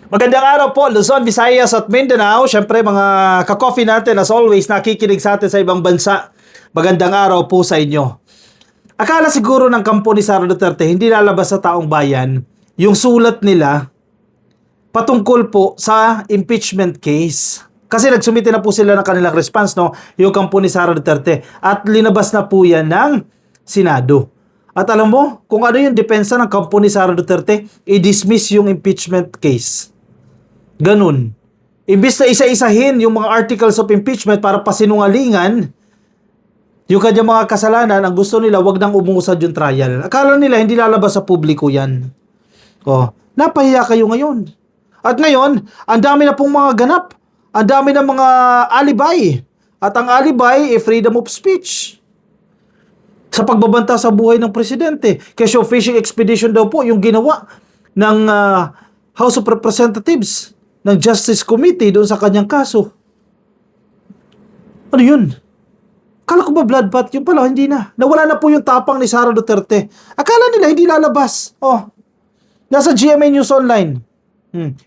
Magandang araw po, Luzon, Visayas at Mindanao. Siyempre mga ka-coffee natin as always nakikinig sa atin sa ibang bansa. Magandang araw po sa inyo. Akala siguro ng kampo ni Sara Duterte hindi lalabas sa taong bayan yung sulat nila patungkol po sa impeachment case. Kasi nagsumite na po sila ng kanilang response, no? Yung kampo ni Sara Duterte. At linabas na po yan ng Senado. At alam mo, kung ano yung depensa ng kampo ni Sara Duterte, i-dismiss yung impeachment case. Ganun. Imbis na isa-isahin yung mga articles of impeachment para pasinungalingan, yung kanyang mga kasalanan, ang gusto nila, wag nang umusad yung trial. Akala nila, hindi lalabas sa publiko yan. Oh, napahiya kayo ngayon. At ngayon, ang dami na pong mga ganap. Ang dami na mga alibay. At ang alibay, freedom of speech. Sa pagbabanta sa buhay ng presidente. Kesyo fishing expedition daw po yung ginawa ng House of Representatives, ng Justice Committee doon sa kanyang kaso. Ano yun? Akala ko ba bloodbath? Yung pala, hindi na. Nawala na po yung tapang ni Sara Duterte. Akala nila hindi lalabas. Oh, nasa GMA News Online.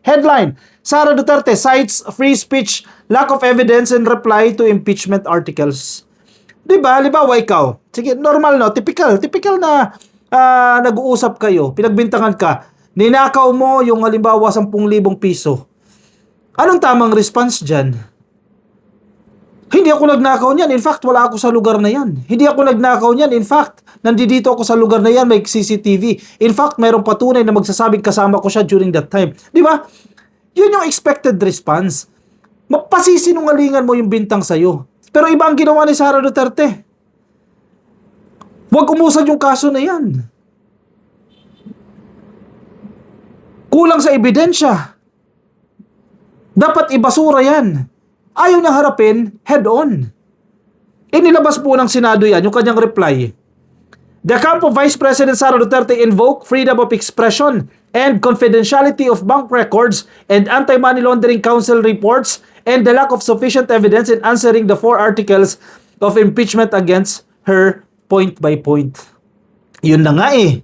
Headline, Sara Duterte cites free speech, lack of evidence in reply to impeachment articles. Diba? Halimbawa ikaw. Sige, normal no? Typical na nag-uusap kayo. Pinagbintangan ka. Ninakaw mo yung halimbawa 10,000 piso. Anong tamang response dyan? Hindi ako nagnakaw niyan. In fact, wala ako sa lugar na yan. Hindi ako nagnakaw niyan. In fact, nandito ako sa lugar na yan, may CCTV. In fact, mayroong patunay na magsasabing kasama ko siya during that time. Di ba? Yun yung expected response. Mapasisinungalingan mo yung bintang sa'yo. Pero iba ang ginawa ni Sara Duterte. Huwag umusad yung kaso na yan. Kulang sa ebidensya. Dapat ibasura yan. Ayaw niyang harapin head-on. Inilabas po ng Senado yan, yung kanyang reply. The camp of Vice President Sara Duterte invoke freedom of expression and confidentiality of bank records and Anti-Money Laundering Council reports and the lack of sufficient evidence in answering the 4 articles of impeachment against her point by point. Yun na nga eh.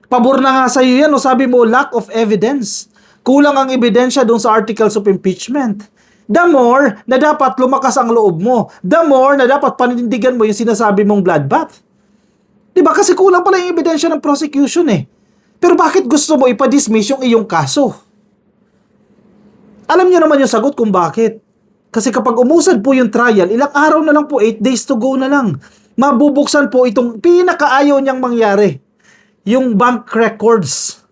Pabor na nga sa'yo yan, o sabi mo, lack of evidence. Kulang ang ebidensya doon sa articles of impeachment. The more na dapat lumakas ang loob mo. The more na dapat panindigan mo yung sinasabi mong bloodbath. Diba? Kasi kulang pala yung ebidensya ng prosecution eh. Pero bakit gusto mo ipadismiss yung iyong kaso? Alam niyo naman yung sagot kung bakit. Kasi kapag umusad po yung trial, ilang araw na lang po, 8 days to go na lang. Mabubuksan po itong pinakaayaw niyang mangyari. Yung bank records.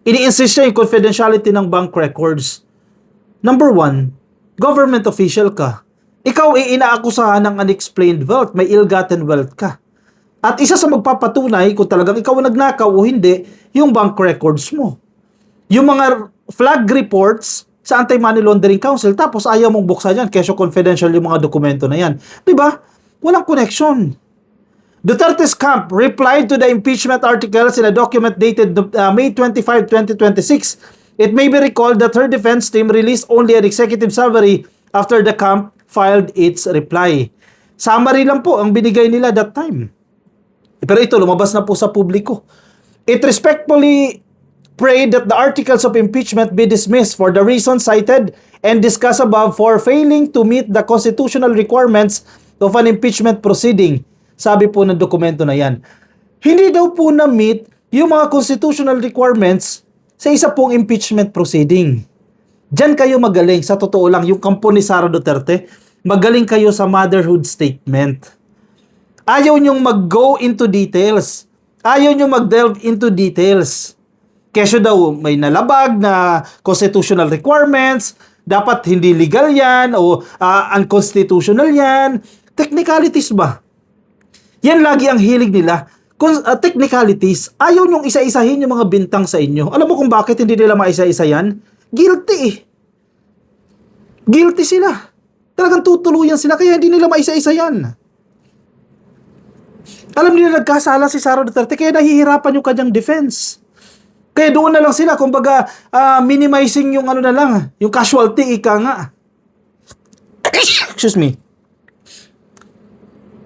Ini-insist niya yung confidentiality ng bank records. Number 1, government official ka. Ikaw ay inaakusahan ng unexplained wealth. May ill-gotten wealth ka. At isa sa magpapatunay kung talagang ikaw nagnakaw o hindi, yung bank records mo. Yung mga flag reports sa Anti-Money Laundering Council, tapos ayaw mong buksan yan, kesyo confidential yung mga dokumento na yan. Diba? Walang connection. Duterte's camp replied to the impeachment articles in a document dated May 25, 2026. It may be recalled that her defense team released only an executive summary after the camp filed its reply. Summary lang po ang binigay nila that time. Pero ito, lumabas na po sa publiko. It respectfully prayed that the articles of impeachment be dismissed for the reasons cited and discussed above for failing to meet the constitutional requirements of an impeachment proceeding. Sabi po ng dokumento na yan. Hindi daw po na-meet yung mga constitutional requirements sa isa pong impeachment proceeding. Diyan kayo magaling. Sa totoo lang, yung kampo ni Sara Duterte, magaling kayo sa motherhood statement. Ayaw nyong mag-go into details. Ayaw nyong mag-delve into details. Kesyo daw may nalabag na constitutional requirements, dapat hindi legal yan, o unconstitutional yan. Technicalities ba? Yan lagi ang hilig nila. Technicalities, ayaw nyong isa-isahin yung mga bintang sa inyo. Alam mo kung bakit hindi nila maisa-isa yan? Guilty eh. Guilty sila. Talagang tutuluyan sila, kaya hindi nila maisa-isa yan. Alam nila nagkasala si Sara Duterte, kaya nahihirapan yung kanyang defense. Kaya doon na lang sila, kumbaga, minimizing yung ano na lang, yung casualty, ika nga. Excuse me.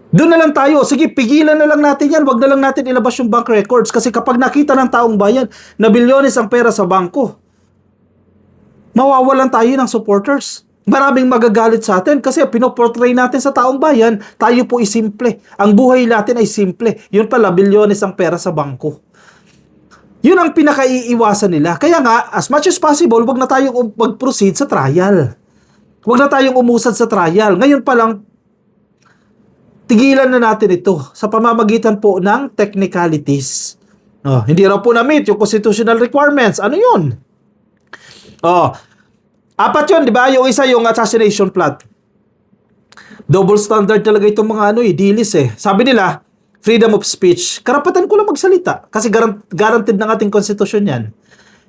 Doon na lang tayo. Sige, pigilan na lang natin yan. Wag na lang natin ilabas yung bank records. Kasi kapag nakita ng taong bayan na bilyones ang pera sa bangko, Mawawalan tayo ng supporters. Maraming magagalit sa atin kasi pinoportray natin sa taong bayan, tayo po ay simple. Ang buhay natin ay simple. Yun pala, bilyones ang pera sa bangko. Yun ang pinakaiiwasan nila. Kaya nga, as much as possible, wag na tayong mag-proceed sa trial. Wag na tayong umusad sa trial. Ngayon pa lang, tigilan na natin ito sa pamamagitan po ng technicalities. Hindi raw po na-meet yung constitutional requirements. Ano yun? Apat yun, di ba? Yung isa, yung assassination plot. Double standard talaga itong mga dilis eh. Sabi nila, freedom of speech. Karapatan ko lang magsalita. Kasi guaranteed ng ating konstitusyon yan.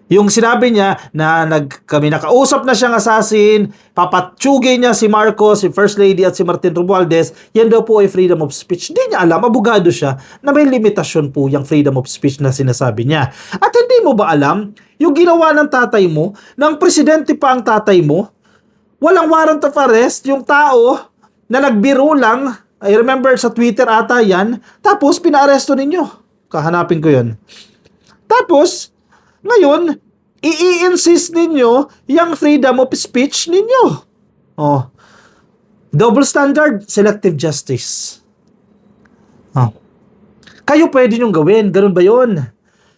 Yung sinabi niya na kami nakausap na siyang assassin, papatsugin niya si Marcos, si First Lady at si Martin Romualdez, yan daw po ay freedom of speech. Hindi niya alam, abogado siya, na may limitasyon po yung freedom of speech na sinasabi niya. At hindi mo ba alam, yung ginawa ng tatay mo, ng presidente pa ang tatay mo, walang warrant of arrest, yung tao na nagbiro lang, I remember sa Twitter ata yan, tapos pinaaresto ninyo. Kahanapin ko yun. Tapos, ngayon, i-insist ninyo yung freedom of speech ninyo. Double standard, selective justice. Kayo pwede nyong gawin, ganun ba yun?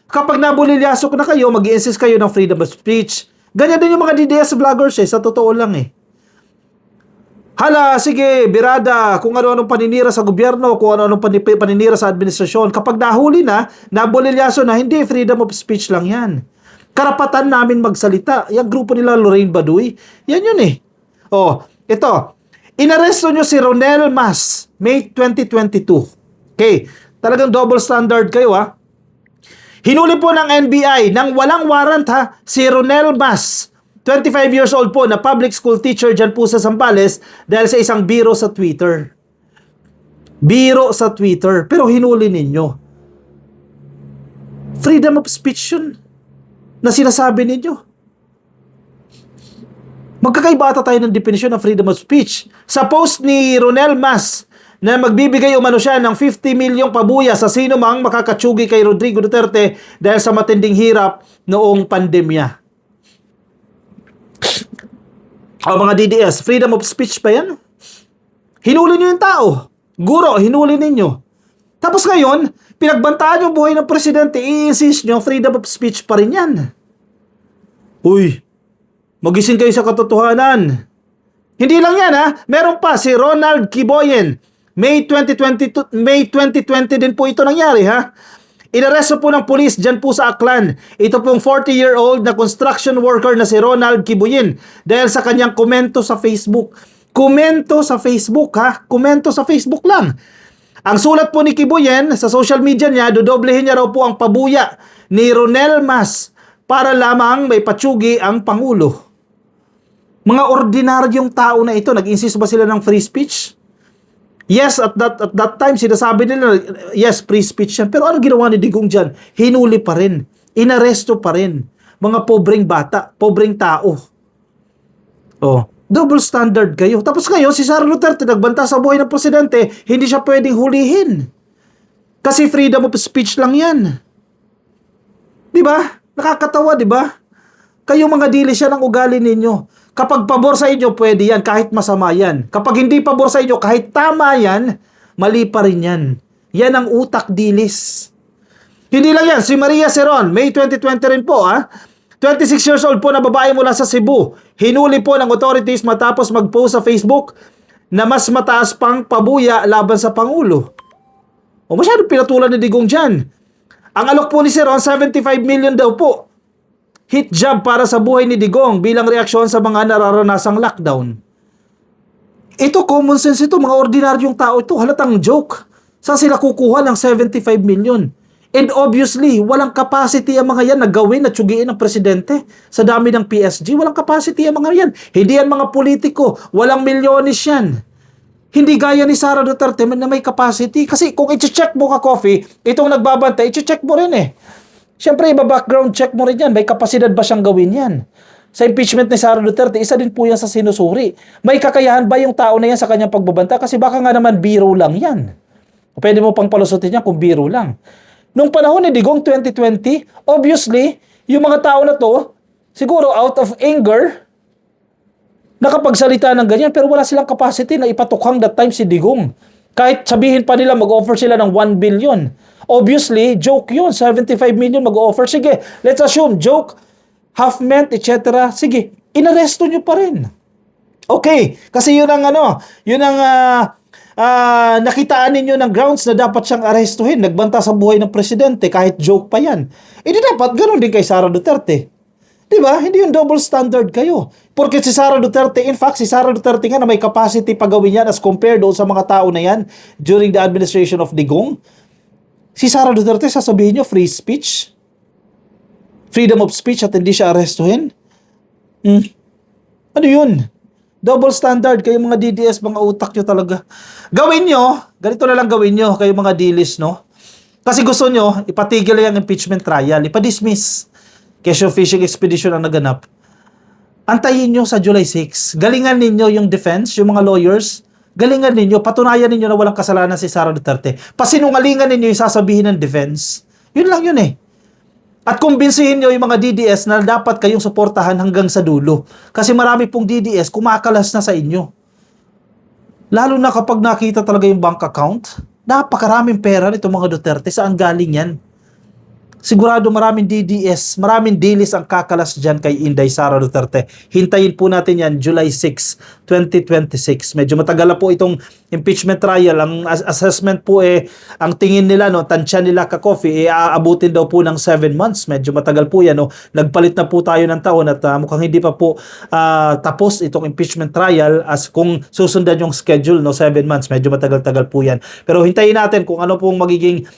Kapag nabulilyasok na kayo, mag-i-insist kayo ng freedom of speech. Ganyan din yung mga DDS vloggers sa totoo lang Hala, sige, birada, kung ano-anong paninira sa gobyerno, kung ano-anong paninira sa administrasyon. Kapag nahuli na, nabulilyaso na, hindi, freedom of speech lang yan. Karapatan namin magsalita. Yung grupo nila, Lorraine Baduy, yan yun ito. Inaresto nyo si Ronel Mas, May 2022. Okay, talagang double standard kayo Hinuli po ng NBI ng walang warrant si Ronel Mas, 25 years old po na public school teacher dyan po sa Zambales dahil sa isang biro sa Twitter. Biro sa Twitter. Pero hinuli ninyo. Freedom of speech yun na sinasabi ninyo. Magkakaiba ata tayo ng definition ng freedom of speech. Sa post ni Ronel Mas na magbibigay umano siya ng 50 milyong pabuya sa sino mang makakatsugi kay Rodrigo Duterte dahil sa matinding hirap noong pandemya. Mga DDS, freedom of speech pa yan? Hinuli nyo yung tao. Guro, hinuli ninyo. Tapos ngayon, pinagbantaan yung buhay ng presidente, i-insist nyo, freedom of speech pa rin yan. Uy, magising kayo sa katotohanan. Hindi lang yan meron pa si Ronald Kiboyen. May 2020 din po ito nangyari Inaresto po ng pulis dyan po sa Aklan. Ito pong 40-year-old na construction worker na si Ronald Kibuyin dahil sa kanyang komento sa Facebook. Komento sa Facebook Komento sa Facebook lang. Ang sulat po ni Kibuyin sa social media niya, dodoblehin niya raw po ang pabuya ni Ronel Mas para lamang may patsugi ang Pangulo. Mga ordinaryong tao na ito, nag-insist ba sila ng free speech? Yes, at that time, sinasabi nila, yes, free speech yan. Pero ano ginawa ni Digong dyan? Hinuli pa rin. Inaresto pa rin. Mga pobreng bata, pobreng tao. Double standard kayo. Tapos ngayon, si Sara Duterte, nagbanta sa buhay ng presidente, hindi siya pwedeng hulihin. Kasi freedom of speech lang yan. Diba? Nakakatawa, diba? Kayo mga dilis yan ang ugali ninyo. Kapag pabor sa inyo, pwede yan, kahit masama yan. Kapag hindi pabor sa inyo, kahit tama yan, mali pa rin yan. Yan ang utak dilis. Hindi lang yan, si Maria Seron, May 2020 rin po 26 years old po na babae mula sa Cebu. Hinuli po ng authorities matapos mag-post sa Facebook na mas mataas pang pabuya laban sa Pangulo. Masyadong pinatulan ni Digong dyan. Ang alok po ni Seron, 75 million daw po. Hit job para sa buhay ni Digong bilang reaksyon sa mga nararanasang lockdown. Ito, common sense ito. Mga ordinaryong tao ito. Halatang joke. Saan sila kukuha ng 75 million? And obviously, walang capacity ang mga yan na gawin at tsugiin ng presidente. Sa dami ng PSG, walang capacity ang mga yan. Hindi yan mga politiko. Walang milyones yan. Hindi gaya ni Sara Duterte na may capacity. Kasi kung i-check mo Coffee, itong nagbabantay, i-check mo rin Siyempre, iba-background check mo rin yan. May kapasidad ba siyang gawin yan? Sa impeachment ni Sara Duterte, isa din po yan sa sinusuri. May kakayahan ba yung tao na yan sa kanyang pagbabanta? Kasi baka nga naman biro lang yan. Pwede mo pang palusutin yan kung biro lang. Nung panahon ni Digong 2020, obviously, yung mga tao na to, Siguro out of anger, nakapagsalita ng ganyan, pero wala silang capacity na ipatukhang that time si Digong. Kahit sabihin pa nila mag-offer sila ng 1 billion. Obviously, joke yun. 75 million mag-offer. Sige, let's assume, joke, half meant, etc. Sige, inaresto nyo pa rin. Okay, kasi yun ang nakitaan ninyo ng grounds na dapat siyang arestuhin. Nagbanta sa buhay ng presidente kahit joke pa yan. Di dapat ganun din kay Sara Duterte. Diba? Hindi yung double standard kayo. Porque si Sara Duterte, in fact, si Sara Duterte nga na may capacity pagawin yan as compared doon sa mga tao na yan during the administration of Digong. Si Sara Duterte, sasabihin nyo, free speech? Freedom of speech at hindi siya arestuhin? Ano yun? Double standard kayo mga DDS, mga utak nyo talaga. Gawin nyo, ganito na lang gawin nyo, kayo mga dilis, no? Kasi gusto nyo, ipatigil yung impeachment trial, ipadismiss. Kesyo fishing expedition ang naganap. Antayin nyo sa July 6. Galingan ninyo yung defense, yung mga lawyers. Galingan ninyo, patunayan ninyo na walang kasalanan si Sara Duterte. Pasinungalingan ninyo yung sasabihin ng defense. Yun lang yun eh. At kumbinsihin nyo yung mga DDS na dapat kayong suportahan hanggang sa dulo. Kasi marami pong DDS kumakalas na sa inyo. Lalo na kapag nakita talaga yung bank account, napakaraming pera nitong mga Duterte. Saan galing yan? Sigurado maraming DDS, maraming dilis ang kakalas dyan kay Inday Sara Duterte. Hintayin po natin yan, July 6, 2026. Medyo matagal na po itong impeachment trial. Ang assessment po ang tingin nila, no, tansya nila ka-coffee, aabutin daw po ng 7 months. Medyo matagal po yan. No? Nagpalit na po tayo ng taon at mukhang hindi pa po tapos itong impeachment trial as kung susundan yung schedule, no, 7 months. Medyo matagal-tagal po yan. Pero hintayin natin kung ano pong magiging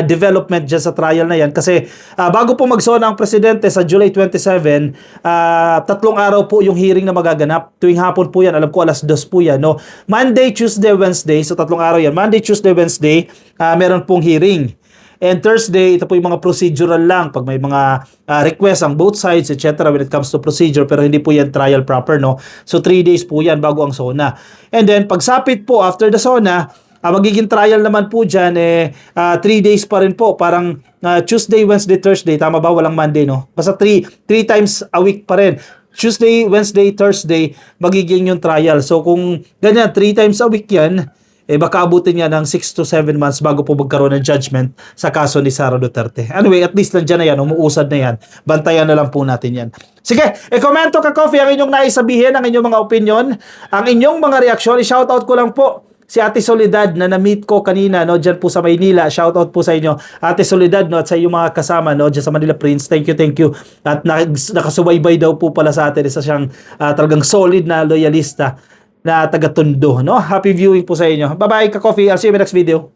development dyan sa trial na yan. Kasi bago po magsona ang presidente sa July 27, 3 araw po yung hearing na magaganap. Tuwing hapon po yan, alam ko alas 2 po yan. No? Monday, Tuesday, Wednesday, so 3 araw yan. Monday, Tuesday, Wednesday, meron pong hearing. And Thursday, ito po yung mga procedural lang. Pag may mga request ang both sides, etc. when it comes to procedure, pero hindi po yan trial proper, no? So 3 days po yan bago ang SONA. And then, pagsapit po after the SONA, magiging trial naman po dyan, 3 days pa rin po. Parang Tuesday, Wednesday, Thursday. Tama ba? Walang Monday, no? Basta 3 times a week pa rin. Tuesday, Wednesday, Thursday, magiging yung trial. So kung ganyan, 3 times a week yan, baka abutin niya ng 6 to 7 months bago po magkaroon ng judgment sa kaso ni Sara Duterte. Anyway, at least nandiyan na yan, umuusad na yan. Bantayan na lang po natin yan. Sige, komento ka, Coffee, ang inyong naisabihin, ang inyong mga opinion, ang inyong mga reaksyon. I-shoutout ko lang po si Ate Soledad na na-meet ko kanina, no, dyan po sa Maynila. Shoutout po sa inyo, Ate Soledad, no, at sa iyong mga kasama, no, dyan sa Manila Prince. Thank you. At nakasubaybay daw po pala sa atin. Isa siyang talagang solid na loyalista na taga-Tondo, no? Happy viewing po sa inyo. Bye-bye, ka-Coffee. I'll see you in the next video.